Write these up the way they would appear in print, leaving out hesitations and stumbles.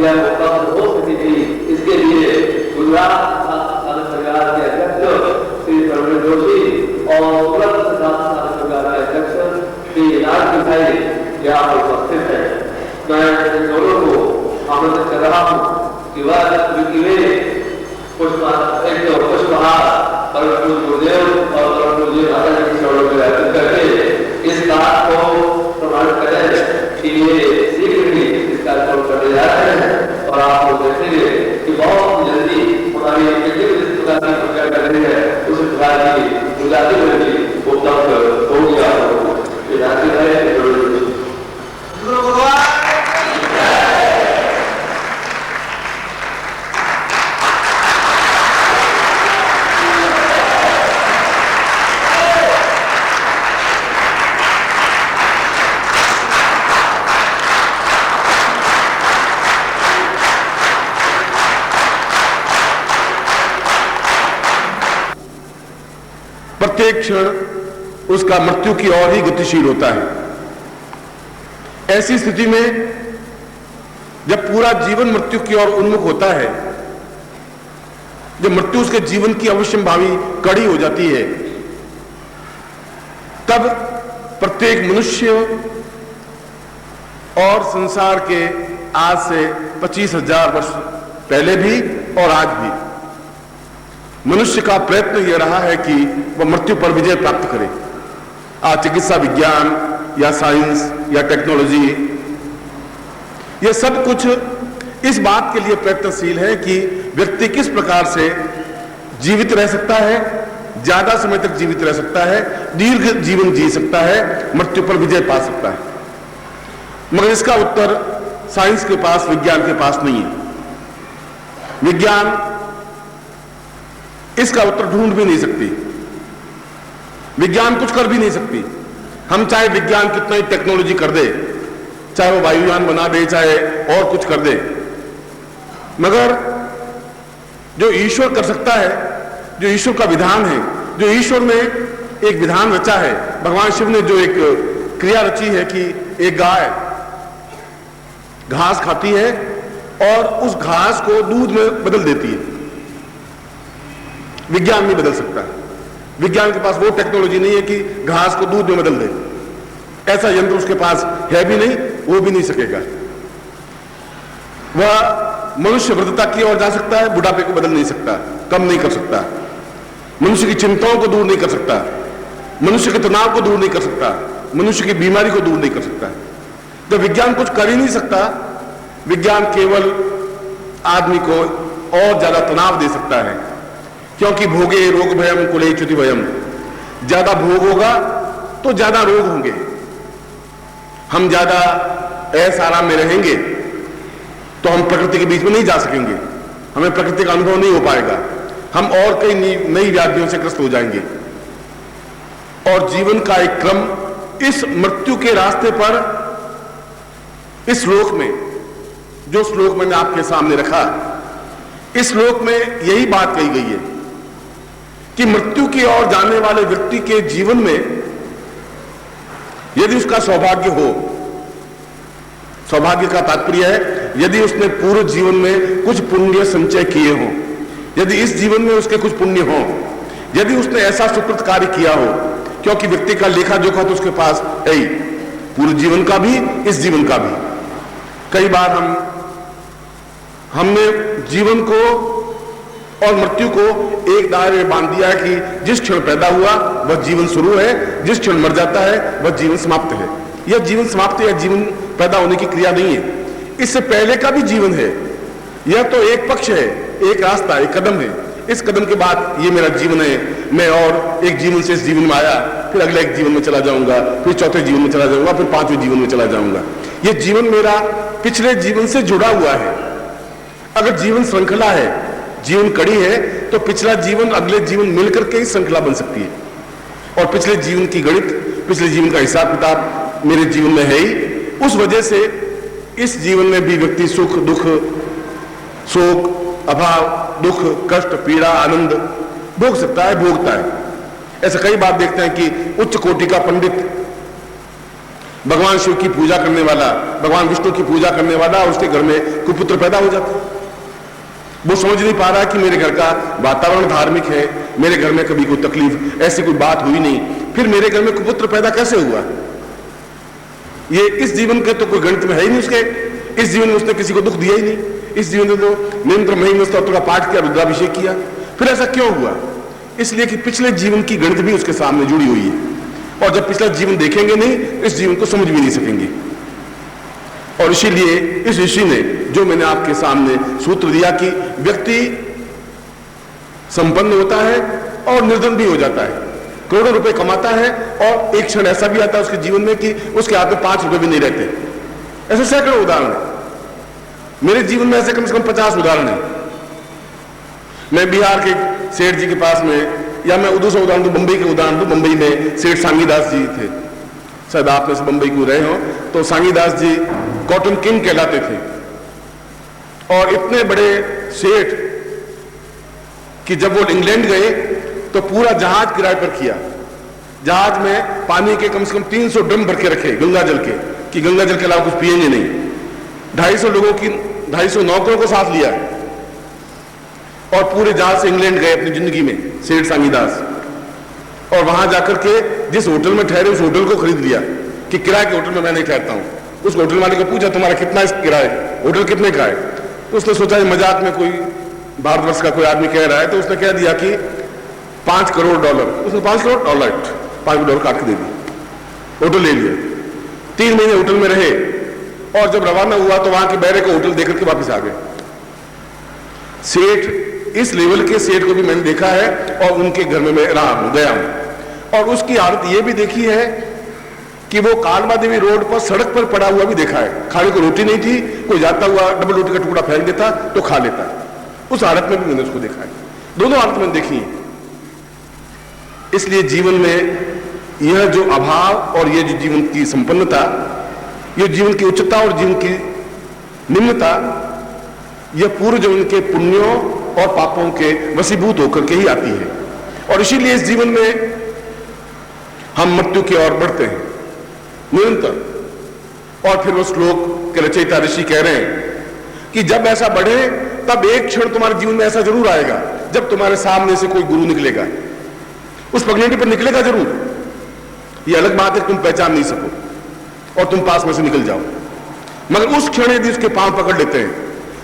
यह उपलब्ध हो सकेगी, इसके लिए गुजरात साधक परिवार के अध्यक्ष श्री प्रवीण जोशी और सूरत साधक परिवार के अध्यक्ष श्री राज भाई यहाँ पर उपस्थित है। मैं इन दोनों को आमंत्रित कर रहा हूँ कि वह पुष्पहार परम गुरुदेव और परम गुरुदेव महाराज की चरणों में अर्पित करके इस बात को प्रमाणित करें कि ये शीघ्र ही इस कार्यक्रम करने जा रहे हैं और आप लोग देखेंगे कि बहुत जल्दी हमारी जिस प्रकार की प्रक्रिया कर रही है उस प्रकार की गुजराती में भी उपलब्ध हो गया है। प्रत्येक क्षण उसका मृत्यु की ओर ही गतिशील होता है। ऐसी स्थिति में जब पूरा जीवन मृत्यु की ओर उन्मुख होता है, जब मृत्यु उसके जीवन की अवश्यंभावी कड़ी हो जाती है, तब प्रत्येक मनुष्य और संसार के आज से 25,000 वर्ष पहले भी और आज भी मनुष्य का प्रयत्न यह रहा है कि वह मृत्यु पर विजय प्राप्त करे। आज चिकित्सा विज्ञान या साइंस या टेक्नोलॉजी, यह सब कुछ इस बात के लिए प्रयत्नशील है कि व्यक्ति किस प्रकार से जीवित रह सकता है, ज्यादा समय तक जीवित रह सकता है, दीर्घ जीवन जी सकता है, मृत्यु पर विजय पा सकता है। मगर इसका उत्तर साइंस के पास, विज्ञान के पास नहीं है। विज्ञान इसका उत्तर ढूंढ भी नहीं सकती, विज्ञान कुछ कर भी नहीं सकती। हम चाहे विज्ञान कितना ही टेक्नोलॉजी कर दे, चाहे वो वायुयान बना दे, चाहे और कुछ कर दे, मगर जो ईश्वर कर सकता है, जो ईश्वर का विधान है, जो ईश्वर ने एक विधान रचा है, भगवान शिव ने जो एक क्रिया रची है कि एक गाय घास खाती है और उस घास को दूध में बदल देती है। विज्ञान नहीं बदल सकता। विज्ञान के पास वो टेक्नोलॉजी नहीं है कि घास को दूध में बदल दे। ऐसा यंत्र उसके पास है भी नहीं, वो भी नहीं सकेगा। वह मनुष्य वृद्धता की ओर जा सकता है, बुढ़ापे को बदल नहीं सकता, कम नहीं कर सकता, मनुष्य की चिंताओं को दूर नहीं कर सकता, मनुष्य के तनाव को दूर नहीं कर सकता, मनुष्य की बीमारी को दूर नहीं कर सकता। जब विज्ञान कुछ कर ही नहीं सकता, विज्ञान केवल आदमी को और ज्यादा तनाव दे सकता है, क्योंकि भोगे रोग भयम कुले च्युति भयम, ज्यादा भोग होगा तो ज्यादा रोग होंगे। हम ज्यादा ऐसा आराम में रहेंगे तो हम प्रकृति के बीच में नहीं जा सकेंगे, हमें प्रकृति का अनुभव नहीं हो पाएगा, हम और कई नई व्याधियों से ग्रस्त हो जाएंगे। और जीवन का एक क्रम इस मृत्यु के रास्ते पर, इस श्लोक में, जो श्लोक मैंने आपके सामने रखा, इस श्लोक में यही बात कही गई है कि मृत्यु की ओर जाने वाले व्यक्ति के जीवन में यदि उसका सौभाग्य हो, सौभाग्य का तात्पर्य है यदि उसने पूरे जीवन में कुछ पुण्य संचय किए हो, यदि इस जीवन में उसके कुछ पुण्य हो, यदि उसने ऐसा सुकृत कार्य किया हो, क्योंकि व्यक्ति का लेखा जोखा तो उसके पास है ही, पूरे जीवन का भी, इस जीवन का भी। कई बार हमने जीवन को और मृत्यु को एक दायरे में बांध दिया है कि जिस क्षण पैदा हुआ वह जीवन शुरू है, जिस क्षण मर जाता है वह जीवन समाप्त है। यह जीवन समाप्त या जीवन पैदा होने की क्रिया नहीं है, इससे पहले का भी जीवन है। यह तो एक पक्ष है, एक रास्ता, एक कदम है। इस कदम के बाद ये मेरा जीवन है, मैं और एक जीवन से इस जीवन में आया, फिर अगले एक जीवन में चला जाऊंगा, फिर चौथे जीवन में चला जाऊंगा, फिर पांचवें जीवन में चला जाऊंगा। यह जीवन मेरा पिछले जीवन से जुड़ा हुआ है। अगर जीवन श्रृंखला है, जीवन कड़ी है, तो पिछला जीवन अगले जीवन मिलकर के ही श्रृंखला बन सकती है। और पिछले जीवन की गणित, पिछले जीवन का हिसाब किताब मेरे जीवन में है ही। उस वजह से इस जीवन में भी व्यक्ति सुख दुख, शोक अभाव, दुख कष्ट पीड़ा आनंद भोग सकता है, भोगता है। ऐसे कई बार देखते हैं कि उच्च कोटि का पंडित भगवान शिव की पूजा करने वाला, भगवान विष्णु की पूजा करने वाला, और उसके घर में कुपुत्र पैदा हो जाता है। वो समझ नहीं पा रहा कि मेरे घर का वातावरण धार्मिक है, मेरे घर में कभी कोई तकलीफ, ऐसी कोई बात हुई नहीं, फिर मेरे घर में कुपुत्र पैदा कैसे हुआ? ये इस जीवन के तो कोई गणित में है ही नहीं उसके, इस जीवन में उसने किसी को दुख दिया ही नहीं, इस जीवन में तो निरंतर महीने स्तोत्र का पाठ किया, रुद्राभिषेक किया। फिर ऐसा क्यों हुआ? इसलिए कि पिछले जीवन की गणित भी उसके सामने जुड़ी हुई है, और जब पिछला जीवन देखेंगे नहीं, इस जीवन को समझ भी नहीं सकेंगे। और इसीलिए इस ऋषि ने जो मैंने आपके सामने सूत्र दिया कि व्यक्ति संपन्न होता है और निर्धन भी हो जाता है, करोड़ों रुपए कमाता है, और एक क्षण ऐसा भी आता है उसके जीवन में कि उसके हाथ में 5 रुपए भी नहीं रहते। ऐसे सैकड़ों उदाहरण है। मेरे जीवन में ऐसे कम से कम 50 उदाहरण है। मैं बिहार के सेठ जी के पास में, या मैं दूसरा उदाहरण दूं, मुंबई के उदाहरण दूं। मुंबई में सेठ सांगीदास जी थे, शायद आप में से मुंबई को रहे हो, तो सांगीदास जी कॉटन किंग कहलाते थे, और इतने बड़े सेठ कि जब वो इंग्लैंड गए तो पूरा जहाज किराए पर किया। जहाज में पानी के कम से कम 300 ड्रम भर के रखे गंगा जल के, कि गंगा जल के अलावा कुछ पिएंगे नहीं। 250 लोगों की 250 नौकरों को साथ लिया, और पूरे जहाज से इंग्लैंड गए अपनी जिंदगी में सेठ सांगीदास। और वहां जाकर के जिस होटल में ठहरे, उस होटल को खरीद लिया कि किराए के होटल में मैं नहीं ठहरता हूं। उस होटल वाले को पूछा, तुम्हारा कितना किराया, होटल कितने का है? तो उसने सोचा मजाक में कोई भारतवर्ष का कोई आदमी कह रहा है, तो उसने कह दिया कि $5 करोड़। उसने $5 करोड़, $5 काट के दे दी, होटल ले लिया। 3 महीने होटल में रहे, और जब रवाना हुआ तो वहां के बैरे को होटल देकर के वापस आ गए। सेठ, इस लेवल के सेठ को भी मैंने देखा है, और उनके घर में मैं रहा हूं, गया हूं, और उसकी हालत यह भी देखी है कि वो कालवा देवी रोड पर सड़क पर पड़ा हुआ भी देखा है। खाने को रोटी नहीं थी, कोई जाता हुआ डबल रोटी का टुकड़ा फेंक देता तो खा लेता। उस हालत में भी मैंने उसको देखा है। दोनों हालत मैंने देखी है। इसलिए जीवन में यह जो अभाव और यह जो जीवन की संपन्नता, यह जीवन की उच्चता और जीवन की निम्नता, यह पूर्व जीवन के पुण्यों और पापों के वशीभूत होकर के ही आती है। और इसीलिए इस जीवन में हम मृत्यु की ओर बढ़ते हैं निरंतर। और फिर वो श्लोक के रचयिता ऋषि कह रहे हैं कि जब ऐसा बढ़े, तब एक क्षण तुम्हारे जीवन में ऐसा जरूर आएगा जब तुम्हारे सामने से कोई गुरु निकलेगा, उस पगडंडी पर निकलेगा जरूर। ये अलग बात है तुम पहचान नहीं सको और तुम पास में से निकल जाओ, मगर उस क्षण यदि उसके पांव पकड़ लेते हैं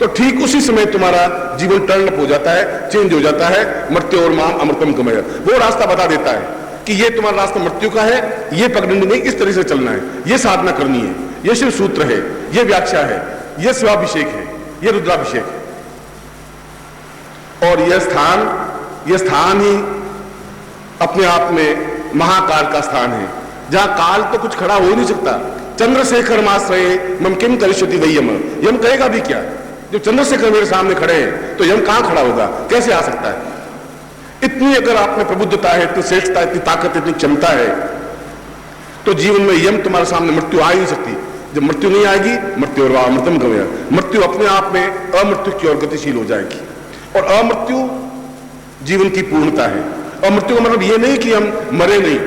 तो ठीक उसी समय तुम्हारा जीवन टर्न अप हो जाता है, चेंज हो जाता है। मृत्यु और माम अमृतम गमय, वो रास्ता बता देता है कि ये तुम्हारा रास्ता मृत्यु का है, ये पगडंडी नहीं, इस तरह से चलना है, ये साधना करनी है, ये शिव सूत्र है, ये व्याख्या है, ये शिवाभिषेक है, ये रुद्राभिषेक है। और यह स्थान ही अपने आप में महाकाल का स्थान है, जहां काल तो कुछ खड़ा हो ही नहीं सकता। चंद्रशेखर माश्रये मम किम करिष्यति वै यम, यम कहेगा भी क्या? जब चंद्रशेखर मेरे सामने खड़े हैं तो यम कहां खड़ा होगा, कैसे आ सकता है? इतनी अगर आप में प्रबुद्धता है, इतनी श्रेष्ठता, इतनी ताकत, इतनी क्षमता है, तो जीवन में यम तुम्हारे सामने मृत्यु आ ही नहीं सकती। जब मृत्यु नहीं आएगी, मृत्यु और अमृतम गमय, मृत्यु अपने आप में अमृत्यु की ओर गतिशील हो जाएगी। और अमृत्यु जीवन की पूर्णता है। अमृत्यु का मतलब यह नहीं कि हम मरे नहीं,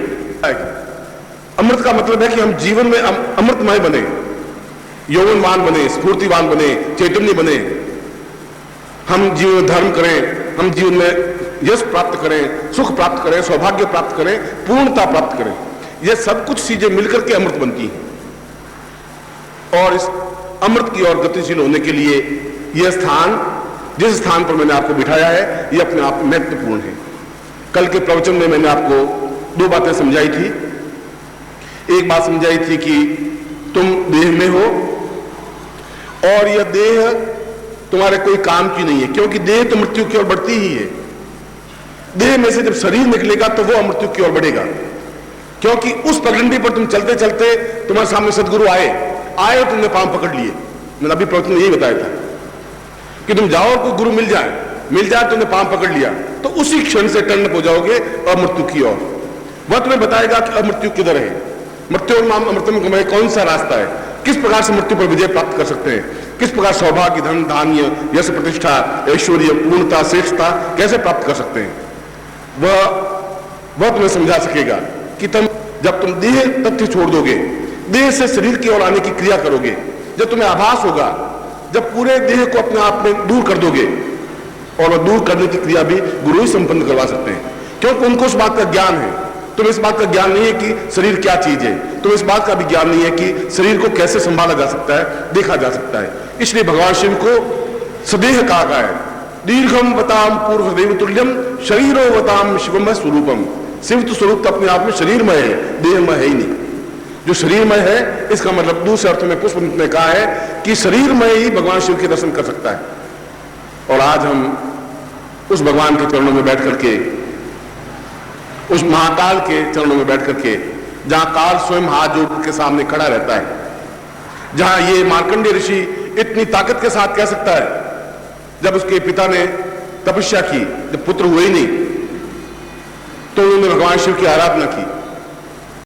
अमृत का मतलब है कि हम जीवन में अमृतमय बने, यौवनवान बने, स्फूर्तिवान बने, चैतन्य बने। हम जीवन में धर्म करें, हम जीवन में यश प्राप्त करें, सुख प्राप्त करें, सौभाग्य प्राप्त करें, पूर्णता प्राप्त करें। यह सब कुछ चीजें मिलकर के अमृत बनती हैं। और इस अमृत की ओर गतिशील होने के लिए यह स्थान, जिस स्थान पर मैंने आपको बिठाया है, यह अपने आप में महत्वपूर्ण है। कल के प्रवचन में मैंने आपको 2 बातें समझाई थी। एक बात समझाई थी कि तुम देह में हो और यह देह तुम्हारे कोई काम की नहीं है, क्योंकि देह तो मृत्यु की ओर बढ़ती ही है। देह में से जब शरीर निकलेगा तो वो अमृत्यु की ओर बढ़ेगा, क्योंकि उस पगडंडी पर तुम चलते चलते तुम्हारे सामने सदगुरु आए तुमने पांव पकड़ लिए। मैंने अभी प्रवचन में यही बताया था कि तुम जाओ, कोई गुरु मिल जाए तुमने पांव पकड़ लिया तो उसी क्षण से टर्न अप हो जाओगे अमृत्यु की ओर। वह तुम्हें बताएगा कि अमृत्यु किधर है, मृत्यु और माम अमृतम गमय कौन सा रास्ता है, किस प्रकार से मृत्यु पर विजय प्राप्त कर सकते हैं, किस प्रकार सौभाग्य, धन, धान्य, यश, प्रतिष्ठा, ऐश्वर्य, पूर्णता, श्रेष्ठता कैसे प्राप्त कर सकते हैं। वह तुम्हें समझा सकेगा कि जब तुम देह तथ्य छोड़ दोगे, देह से शरीर की ओर आने की क्रिया करोगे, जब तुम्हें आभास होगा, जब पूरे देह को अपने आप में दूर कर दोगे, और दूर करने की क्रिया भी गुरु ही संपन्न करवा सकते हैं, क्योंकि उनको उस बात का ज्ञान है। तुम्हें इस बात का ज्ञान नहीं है कि शरीर क्या चीज है, तुम्हें इस बात का भी ज्ञान नहीं है कि शरीर को कैसे संभाला जा सकता है, देखा जा सकता है। इसलिए भगवान शिव को सदेह कहा गया है। दीर्घम वताम पूर्व देव तुल्यम शरीरो वताम शिवम स्वरूपम। शिव तो स्वरूप तो अपने आप में शरीरमय है, देहमय है ही नहीं। जो शरीरमय है, इसका मतलब दूसरे अर्थ में पुष्प ने कहा है कि शरीरमय ही भगवान शिव के दर्शन कर सकता है। और आज हम उस भगवान के चरणों में बैठ करके, उस महाकाल के चरणों में बैठ करके, जहां काल स्वयं हाथ जोड़ के सामने खड़ा रहता है, जहां ये मार्कंडेय ऋषि इतनी ताकत के साथ कह सकता है, जब उसके पिता ने तपस्या की, जब पुत्र हुए ही नहीं, तो उन्होंने भगवान शिव की आराधना की,